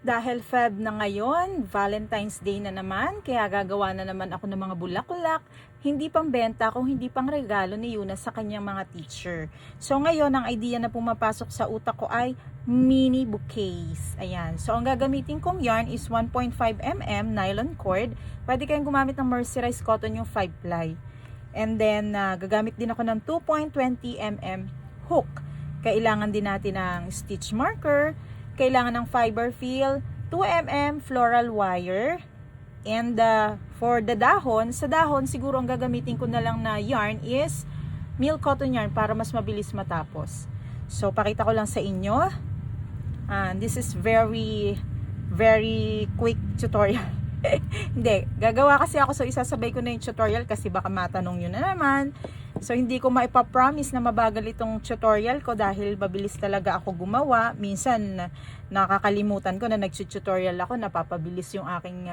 Dahil Feb na ngayon, Valentine's Day na naman, kaya gagawa na naman ako ng mga bulaklak, hindi pang benta kung hindi pang regalo ni Yuna sa kanyang mga teacher. So ngayon, ang idea na pumapasok sa utak ko ay mini bouquets. Ayan. So ang gagamitin kong yarn is 1.5 mm nylon cord. Pwede kayong gumamit ng mercerized cotton yung 5 ply. And then, gagamit din ako ng 2.20 mm hook. Kailangan din natin ng stitch marker, kailangan ng fiber fill, 2 mm floral wire, and for the dahon, sa dahon siguro ang gagamitin ko na lang na yarn is milk cotton yarn para mas mabilis matapos. So pakita ko lang sa inyo. This is very quick tutorial. Hindi, gagawa kasi ako, so isasabay ko na yung tutorial kasi baka matanong nyo na naman. So hindi ko maipapromise na mabagal itong tutorial ko dahil mabilis talaga ako gumawa. Minsan nakakalimutan ko na nag-tutorial ako, napapabilis yung aking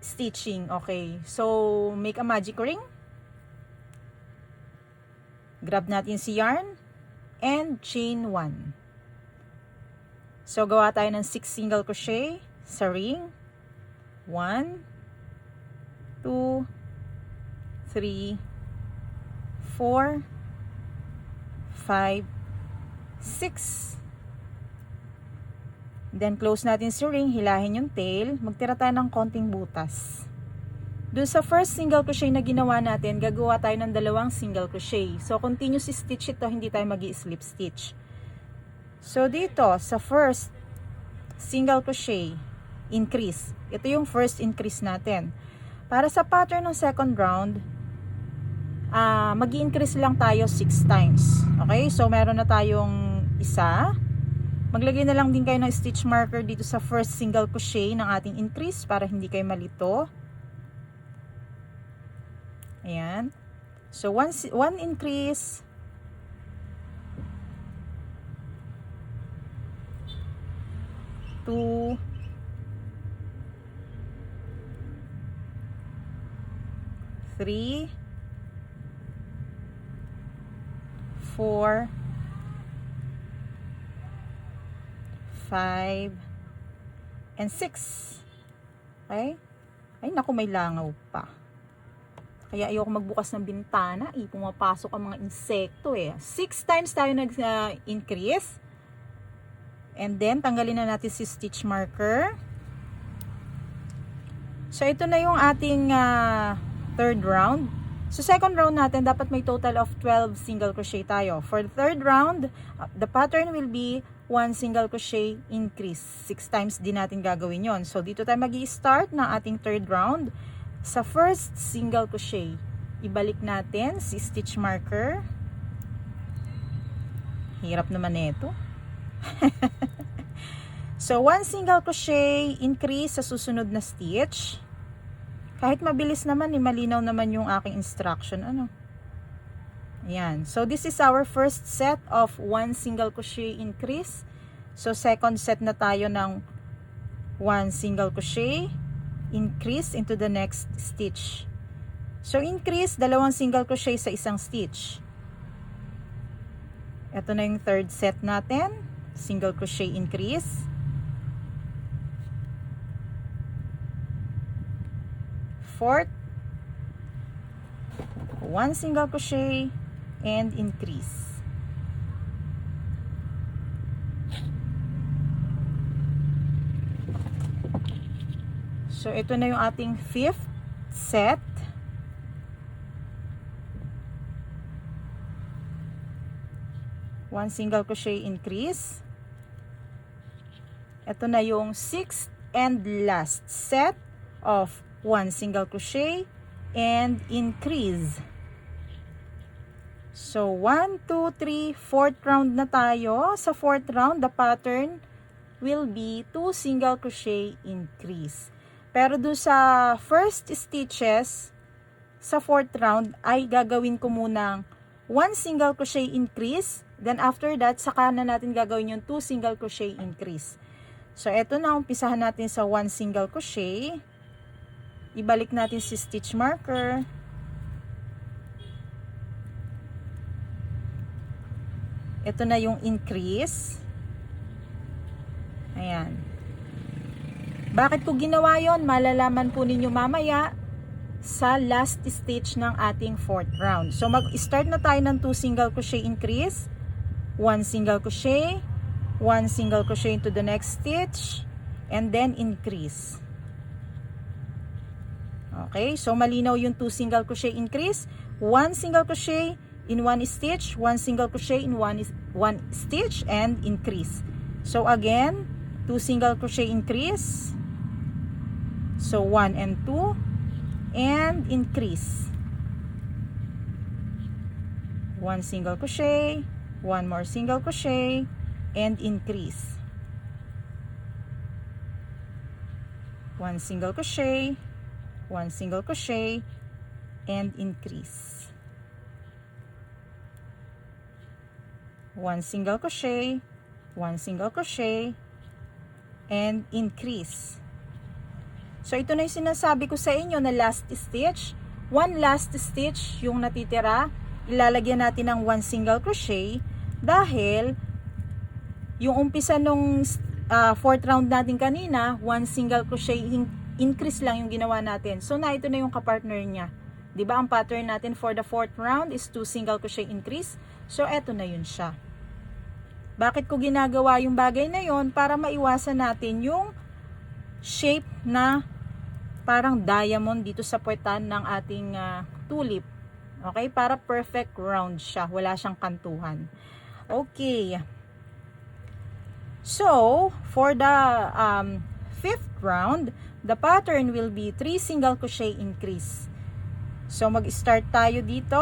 stitching. Okay, so make a magic ring. Grab natin si yarn and chain 1. So gawa tayo ng 6 single crochet sa ring. 1, 2, 3, 4, 5, 6. Then close natin si ring, hilahin yung tail, magtira tayo ng konting butas. Doon sa first single crochet na ginawa natin, gagawa tayo ng 2 single crochet. So continuous stitch ito, hindi tayo magi-slip stitch. So dito sa first single crochet, increase. Ito yung first increase natin. Para sa pattern ng second round, mag-increase lang tayo 6 times. Okay? So, meron na tayong isa. Maglagay na lang din kayo ng stitch marker dito sa first single crochet ng ating increase para hindi kayo malito. Ayan. So, one increase. Two. 3, 4, 5, and 6. Okay? Ay, naku, may langaw pa. Kaya ayoko magbukas ng bintana. Pumapasok ang mga insekto eh. 6 times tayo nag-increase. And then, tanggalin na natin si stitch marker. So, ito na yung ating third round. So, second round natin, dapat may total of 12 single crochet tayo. For the third round, the pattern will be 1 single crochet increase. 6 times din natin gagawin yon. So, dito tayo magi-start ng ating third round. Sa first single crochet, ibalik natin si stitch marker. Hirap naman ito. So, 1 single crochet increase sa susunod na stitch. Kahit mabilis naman, malinaw naman yung aking instruction. Ayan. So, this is our first set of 1 single crochet increase. So, second set na tayo ng 1 single crochet increase into the next stitch. So, increase, 2 single crochet sa isang stitch. Ito na yung third set natin. Single crochet increase. Fourth, 1 single crochet and increase. So, ito na yung ating fifth set. One single crochet increase. Ito na yung sixth and last set of 1 single crochet and increase. So, 1, 2, 3, 4th round na tayo. Sa 4th round, the pattern will be 2 single crochet increase. Pero doon sa first stitches, sa 4th round, ay gagawin ko munang 1 single crochet increase. Then after that, saka na natin gagawin yung 2 single crochet increase. So, eto na, umpisahan natin sa 1 single crochet. Ibalik natin si stitch marker. Ito na yung increase. Ayan. Bakit ko ginawa yon? Malalaman po ninyo mamaya sa last stitch ng ating 4th round. So mag-start na tayo ng 2 single crochet increase, 1 single crochet, 1 single crochet into the next stitch, and then increase. Okay, so malinaw yung 2 single crochet increase, 1 single crochet in 1 stitch, 1 single crochet in 1 stitch, and increase. So again, 2 single crochet increase, so 1 and 2, and increase. 1 single crochet, 1 more single crochet, and increase. 1 single crochet, 1 single crochet, and increase. 1 single crochet, 1 single crochet, and increase. So ito na yung sinasabi ko sa inyo na last stitch. 1 last stitch yung natitira. Ilalagyan natin ng 1 single crochet dahil yung umpisa nung 4th round natin kanina, 1 single crochet increase lang yung ginawa natin. So na ito na yung kapartner niya. 'Di ba ang pattern natin for the 4th round is 2 single crochet increase. So eto na yun siya. Bakit ko ginagawa yung bagay na yon? Para maiwasan natin yung shape na parang diamond dito sa puwetan ng ating tulip. Okay? Para perfect round siya. Wala siyang kantuhan. Okay. So, for the 5th round, the pattern will be 3 single crochet increase. So, mag-start tayo dito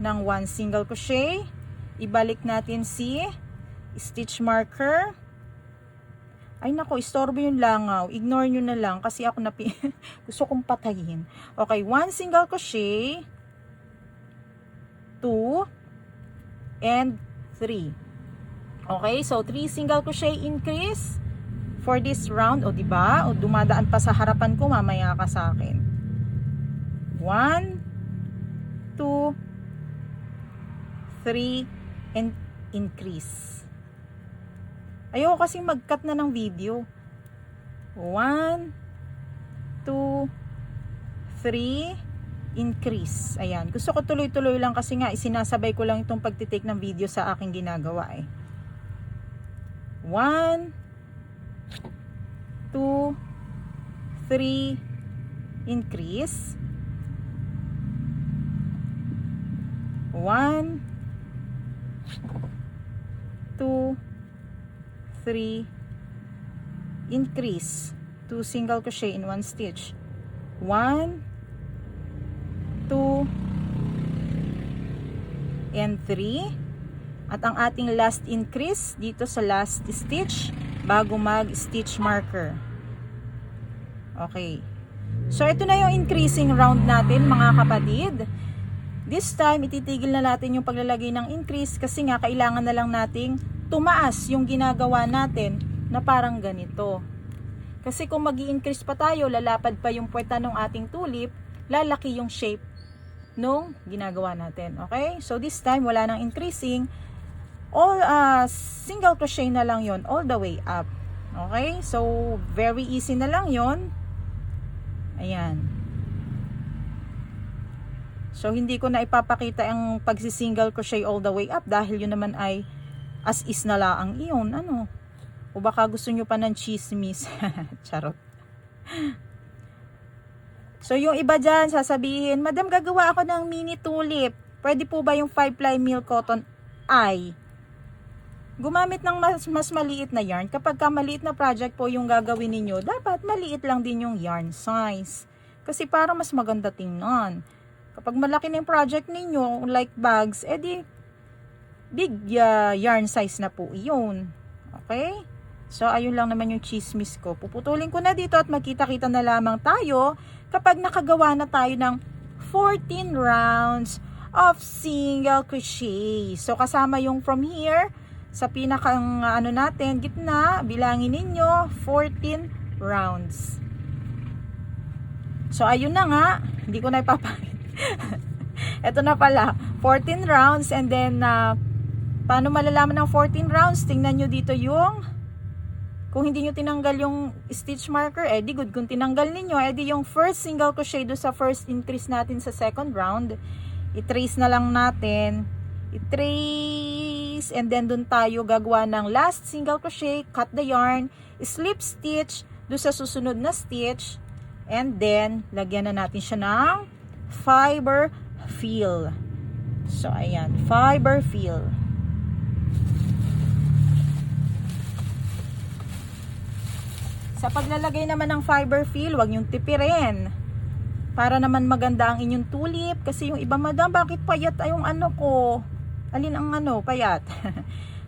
ng 1 single crochet. Ibalik natin si stitch marker. Ay nako, istorbo yung langaw. Ignore nyo na lang kasi ako gusto kong patayin. Okay, 1 single crochet, 2, and 3. Okay, so 3 single crochet increase for this round. O diba? O dumadaan pa sa harapan ko, mamaya ka sa akin. 1, 2, 3, and increase. Ayoko kasi mag-cut na ng video. 1, 2, 3, increase. Ayan. Gusto ko tuloy-tuloy lang kasi nga isinasabay ko lang itong pagtitake ng video sa aking ginagawa eh. 1, 2, 3, increase. 1, 2, 3, increase, 2 single crochet in 1 stitch, 1, 2, and 3, at ang ating last increase dito sa last stitch bago mag stitch marker. Okay, so ito na yung increasing round natin mga kapatid. This time ititigil na natin yung paglalagay ng increase kasi nga kailangan na lang nating tumaas yung ginagawa natin na parang ganito. Kasi kung mag-i-increase pa tayo, lalapad pa yung puweta ng ating tulip, lalaki yung shape nung ginagawa natin. Okay? So this time, wala nang increasing. All single crochet na lang yon all the way up. Okay? So, very easy na lang yon. Ayan. So, hindi ko na ipapakita ang pagsi-single crochet all the way up dahil yun naman ay as is na laang iyon, ano? O baka gusto nyo pa ng chismis. Charot. So, yung iba dyan, sasabihin, Madam, gagawa ako ng mini tulip. Pwede po ba yung 5-ply meal cotton? Ay, gumamit ng mas maliit na yarn. Kapag ka maliit na project po yung gagawin ninyo, dapat maliit lang din yung yarn size. Kasi parang mas maganda tingnan. Kapag malaki na yung project ninyo, like bags, edi big yarn size na po iyon. Okay? So, ayun lang naman yung chismis ko. Puputulin ko na dito at magkita-kita na lamang tayo kapag nakagawa na tayo ng 14 rounds of single crochet. So, kasama yung from here sa pinakang ano natin, gitna, bilangin ninyo 14 rounds. So, ayun na nga. Hindi ko na ipapakita. Ito na pala. 14 rounds and then paano malalaman ng 14 rounds? Tingnan nyo dito yung Kung hindi nyo tinanggal yung stitch marker, di good. Kung tinanggal ninyo, di yung first single crochet do sa first increase natin sa second round, i-trace na lang natin. I-trace, and then dun tayo gagawa ng last single crochet, cut the yarn, slip stitch do sa susunod na stitch, and then lagyan na natin siya ng fiber fill. So, ayan, fiber fill. Sa paglalagay naman ng fiber fill, huwag niyong tipirin. Para naman maganda ang inyong tulip. Kasi yung iba, madam, bakit payat ay yung ano ko? Alin ang ano, payat?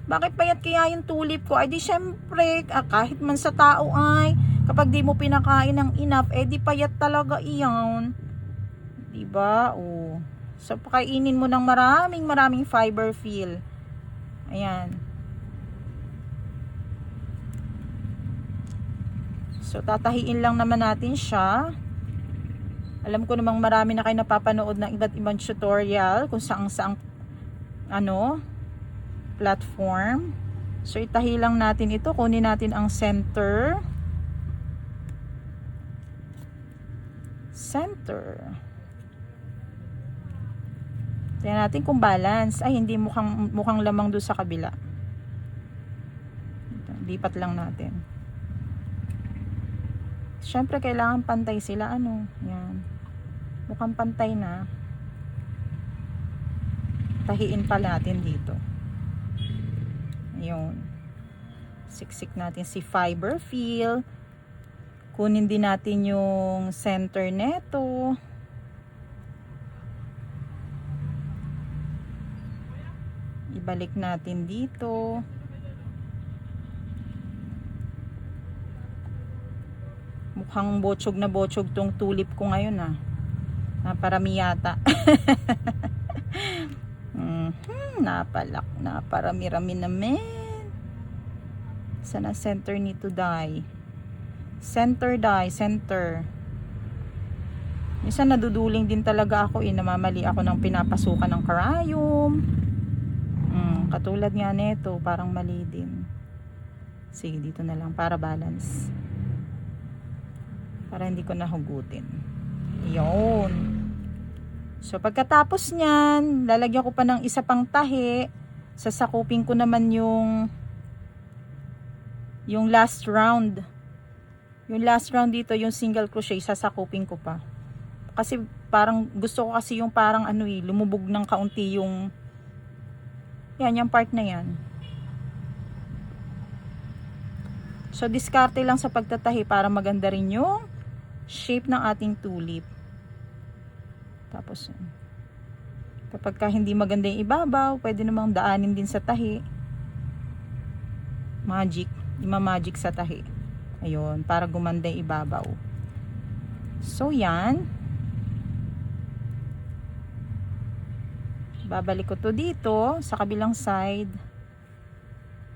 Bakit payat kaya yung tulip ko? Ay di syempre, kahit man sa tao ay, kapag di mo pinakain ng enough, di payat talaga iyon. Diba? Oh. So, pakainin mo ng maraming fiber fill. Ayan. So, tatahiin lang naman natin siya. Alam ko namang marami na kayo napapanood ng iba't ibang tutorial kung saang platform. So, itahi lang natin ito. Kunin natin ang center. Tingnan natin kung balance. Ay, hindi mukhang lamang doon sa kabila. Lipat lang natin. Siyempre, kailangan pantay sila. Yan. Mukhang pantay na. Tahiin pa natin dito. Ayun. Siksik natin si fiber fill. Kunin din natin yung center neto. Ibalik natin dito. Mukhang botsog na botsog tong tulip ko ngayon Naparami yata. Naparami-rami naman. Sana center nito die. Center. Minsan naduduling din talaga ako namamali ako ng pinapasukan ng karayom. Katulad nga nito, parang mali din. Sige, dito na lang para balance. Para hindi ko nahugutin. Yun. So, pagkatapos nyan, lalagyan ko pa ng isa pang tahi. Sasakupin ko naman yung last round. Yung last round dito, yung single crochet, sasakupin ko pa. Kasi parang gusto ko kasi yung parang lumubog ng kaunti yung yung part na yan. So, diskarte lang sa pagtatahi para maganda rin yung shape ng ating tulip. Tapos, kapag hindi maganda yung ibabaw, pwede namang daanin din sa tahi. Ima-magic sa tahi. Ayun, para gumanda yung ibabaw. So, yan. Babalik ko to dito sa kabilang side.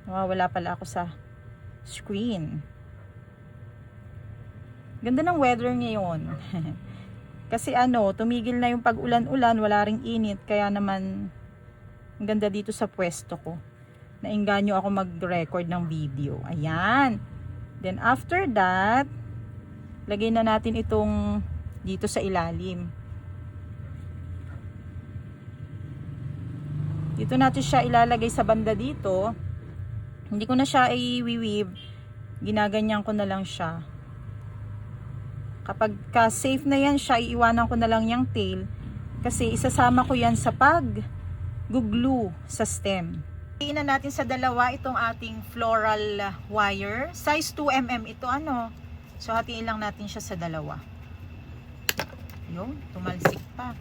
Nawawala pala ako sa screen. Ganda ng weather ngayon. Kasi tumigil na yung pag-ulan-ulan, wala ring init, kaya naman ang ganda dito sa pwesto ko. Nainganyo ako mag-record ng video. Ayan. Then after that, lagay na natin itong dito sa ilalim. Dito natin siya ilalagay sa banda dito. Hindi ko na siya i-weave. Ginaganyan ko na lang siya. Kapag safe na yan siya, iiwanan ko na lang yung tail. Kasi isasama ko yan sa pag-glue sa stem. Hatiin na natin sa dalawa itong ating floral wire. Size 2mm ito So hatiin lang natin siya sa dalawa. Yun, tumalsik pa.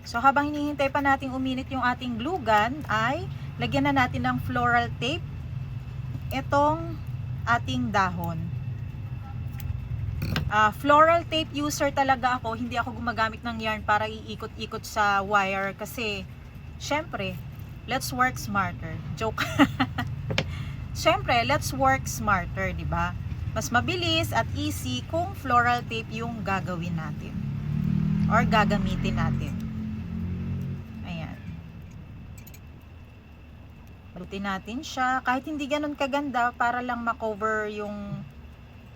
So habang hinihintay pa natin uminit yung ating glue gun, ay lagyan na natin ng floral tape itong ating dahon. Floral tape user talaga ako, hindi ako gumagamit ng yarn para iikot-ikot sa wire kasi syempre, let's work smarter. Joke. Syempre, let's work smarter, di ba? Mas mabilis at easy kung floral tape yung gagawin natin or gagamitin natin. Ayan. Balutin natin siya. Kahit hindi ganun kaganda, para lang makover yung,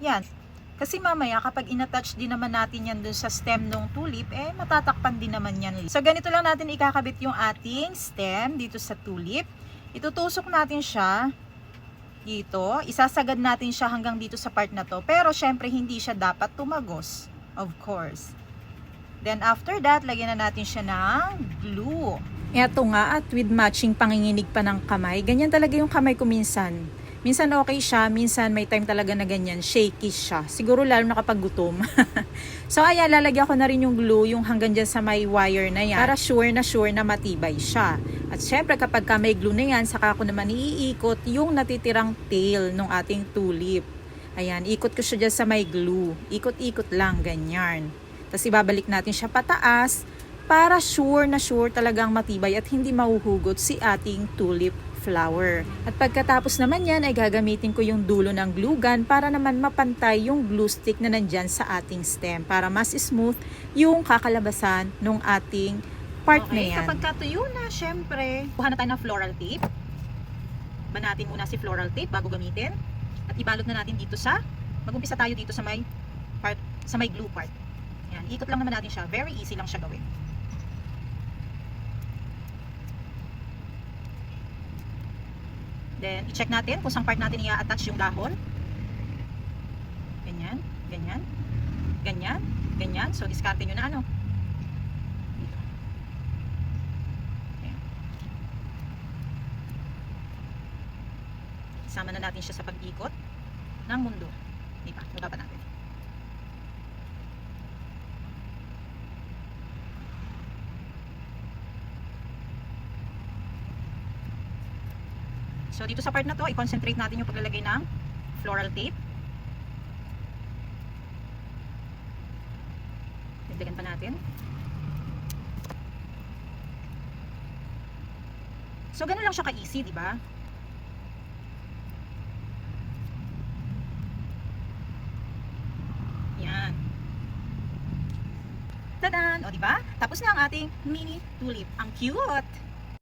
yan. Kasi mamaya, kapag inattach din naman natin yan dun sa stem ng tulip, matatakpan din naman yan. So, ganito lang natin ikakabit yung ating stem dito sa tulip. Itutusok natin siya dito. Isasagad natin siya hanggang dito sa part na to. Pero, syempre, hindi siya dapat tumagos. Of course. Then, after that, lagyan na natin siya ng glue. Eto nga, at with matching panginginig pa ng kamay, ganyan talaga yung kamay ko minsan. Minsan okay siya, minsan may time talaga na ganyan, shaky siya. Siguro lalo na kapag gutom. So ayan, lalagyan ko na rin yung glue, yung hanggang dyan sa may wire na yan, para sure na matibay siya. At syempre kapag ka may glue na yan, saka ko naman iikot yung natitirang tail ng ating tulip. Ayan, ikot ko siya dyan sa may glue. Ikot-ikot lang, ganyan. Tapos ibabalik natin siya pataas, para sure talagang matibay at hindi mahuhugot si ating tulip flower. At pagkatapos naman yan ay gagamitin ko yung dulo ng glue gun para naman mapantay yung glue stick na nandyan sa ating stem para mas smooth yung kakalabasan ng ating part na yan. Kapag katuyo na, syempre, kuha na tayo ng floral tape. Banatin muna si floral tape bago gamitin. At ibalot na natin dito sa, mag-umpisa tayo dito sa may part, sa may glue part. Yan, ikot lang naman natin siya. Very easy lang siya gawin. Then, i-check natin kung saan part natin i-attach yung dahon. Ganyan, ganyan, ganyan, ganyan. So, diskarte nyo na ano. Dito. Ayan. Isama na natin siya sa pag-ikot ng mundo. Diba? Baba natin. So, dito sa part na to, i-concentrate natin yung paglalagay ng floral tape. Dagdagan pa natin. So, ganun lang siya ka-easy, di ba? Yan. Tadan! O, di ba? Tapos na ang ating mini tulip. Ang cute!